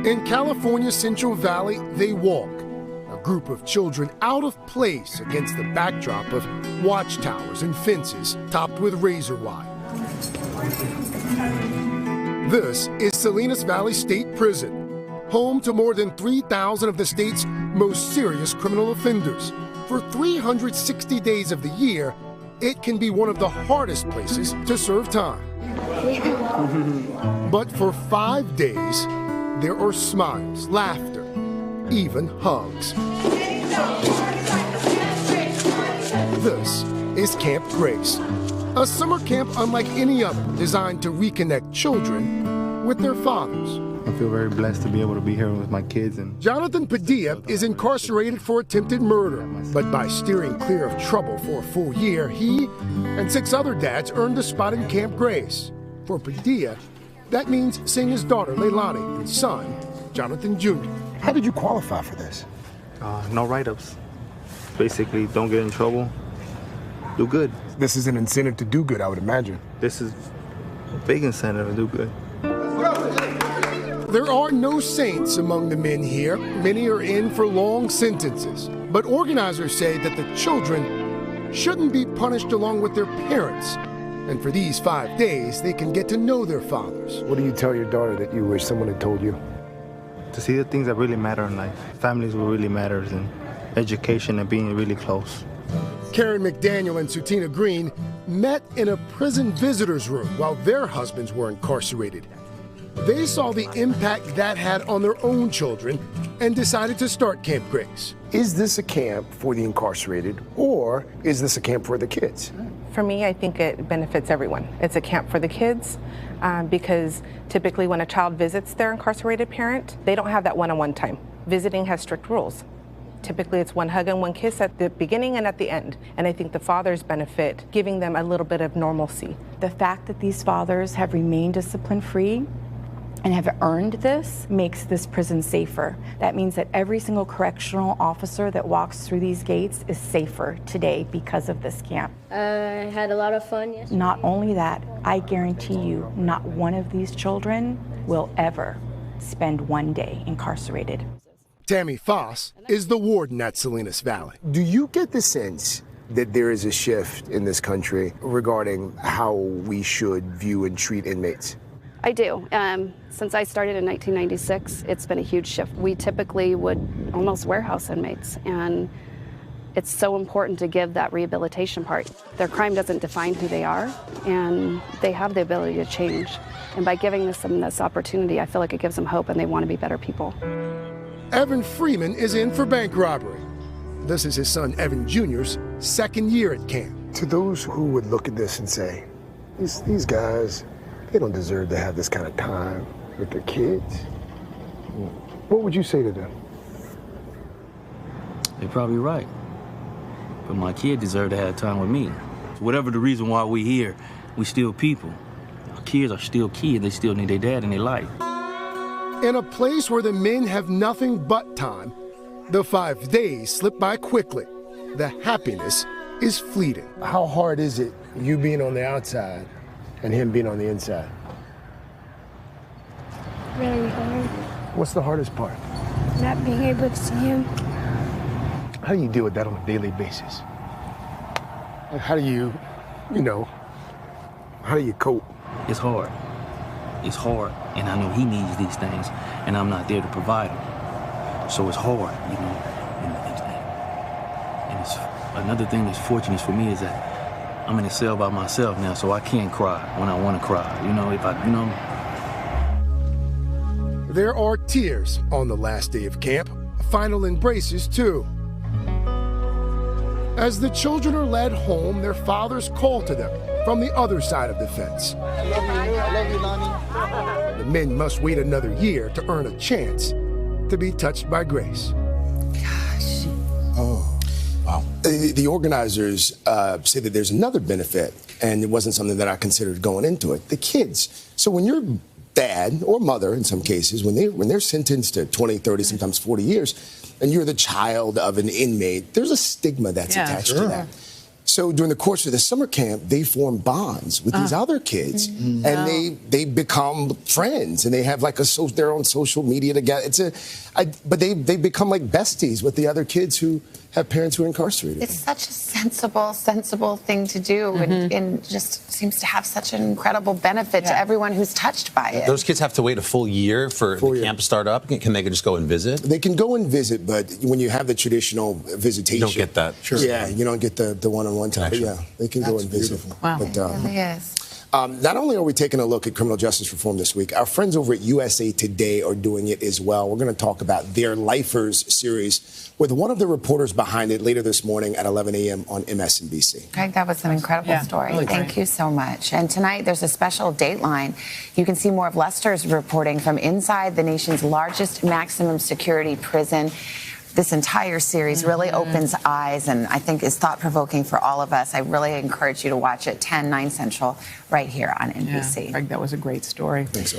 In California's Central Valley, they walk, a group of children out of place against the backdrop of watchtowers and fences topped with razor wire. This is Salinas Valley State Prison, home to more than 3,000 of the state's most serious criminal offenders. For 360 days of the year, it can be one of the hardest places to serve time. But for 5 days, there are smiles, laughter, even hugs. This is Camp Grace, a summer camp unlike any other, designed to reconnect children with their fathers. I feel very blessed to be able to be here with my kids. And Jonathan Padilla is incarcerated for attempted murder, but by steering clear of trouble for a full year, he and 6 other dads earned a spot in Camp Grace. For Padilla, that means seeing his daughter, Leilani, and son, Jonathan Jr. How did you qualify for this? no write-ups. Basically, don't get in trouble, do good. This is an incentive to do good, I would imagine. This is a big incentive to do good. There are no saints among the men here. Many are in for long sentences. But organizers say that the children shouldn't be punished along with their parents. And for these 5 days, they can get to know their fathers. What do you tell your daughter that you wish someone had told you? To see the things that really matter in life. Families what really matters, and education and being really close. Karen McDaniel and Sutina Green met in a prison visitor's room while their husbands were incarcerated. They saw the impact that had on their own children and decided to start Camp Grace. Is this a camp for the incarcerated, or is this a camp for the kids? For me, I think it benefits everyone. It's a camp for the kids because typically when a child visits their incarcerated parent, they don't have that one-on-one time. Visiting has strict rules. Typically it's one hug and one kiss at the beginning and at the end. And I think the fathers benefit giving them a little bit of normalcy. The fact that these fathers have remained discipline-free and have earned this makes this prison safer. That means that every single correctional officer that walks through these gates is safer today because of this camp. I had a lot of fun yesterday. Not only that, I guarantee you not one of these children will ever spend one day incarcerated. Tammy Foss is the warden at Salinas Valley. Do you get the sense that there is a shift in this country regarding how we should view and treat inmates? I do. Since I started in 1996, it's been a huge shift. We typically would almost warehouse inmates, and it's so important to give that rehabilitation part. Their crime doesn't define who they are, and they have the ability to change. And by giving them this opportunity, I feel like it gives them hope, and they want to be better people. Evan Freeman is in for bank robbery. This is his son Evan Jr.'s second year at camp. To those who would look at this and say, these guys, they don't deserve to have this kind of time with their kids, what would you say to them? They're probably right. But my kid deserved to have time with me. Whatever the reason why we're here, we still people. Our kids are still kids. They still need their dad in their life. In a place where the men have nothing but time, the 5 days slip by quickly. The happiness is fleeting. How hard is it, you being on the outside and him being on the inside? Very hard. What's the hardest part? Not being able to see him. How do you deal with that on a daily basis? Like, how do you cope? It's hard. It's hard, and I know he needs these things, and I'm not there to provide them. So it's hard, you know. And it's another thing that's fortunate for me is that I'm in a cell by myself now, so I can cry when I want to cry. You know, There are tears on the last day of camp, final embraces too. As the children are led home, their fathers call to them from the other side of the fence. I love you, Lonnie. The men must wait another year to earn a chance to be touched by grace. Gosh. Oh, wow. The organizers say that there's another benefit, and it wasn't something that I considered going into it. The kids. So when your dad or mother, in some cases, when they're sentenced to 20, 30, sometimes 40 years, and you're the child of an inmate, there's a stigma that's attached to that. So during the course of the summer camp, they form bonds with these other kids, and they become friends, and they have like their own social media together. But they become like besties with the other kids who have parents who are incarcerated. It's such a sensible thing to do, and just seems to have such an incredible benefit to everyone who's touched by it. Those kids have to wait a full year for the camp to start up. Can they just go and visit? They can go and visit, but when you have the traditional visitation, you don't get that. Sure. Yeah, you don't get the one-on-one time. But yeah, they can go and visit. Wow, but, it really is. Not only are we taking a look at criminal justice reform this week, our friends over at USA Today are doing it as well. We're going to talk about their Lifers series with one of the reporters behind it later this morning at 11 a.m. on MSNBC. Craig, that was an incredible story. Really Thank you so much. And tonight there's a special Dateline. You can see more of Lester's reporting from inside the nation's largest maximum security prison. This entire series really opens eyes and I think is thought-provoking for all of us. I really encourage you to watch it 10, 9 Central right here on NBC. Yeah, Craig, that was a great story. I think so.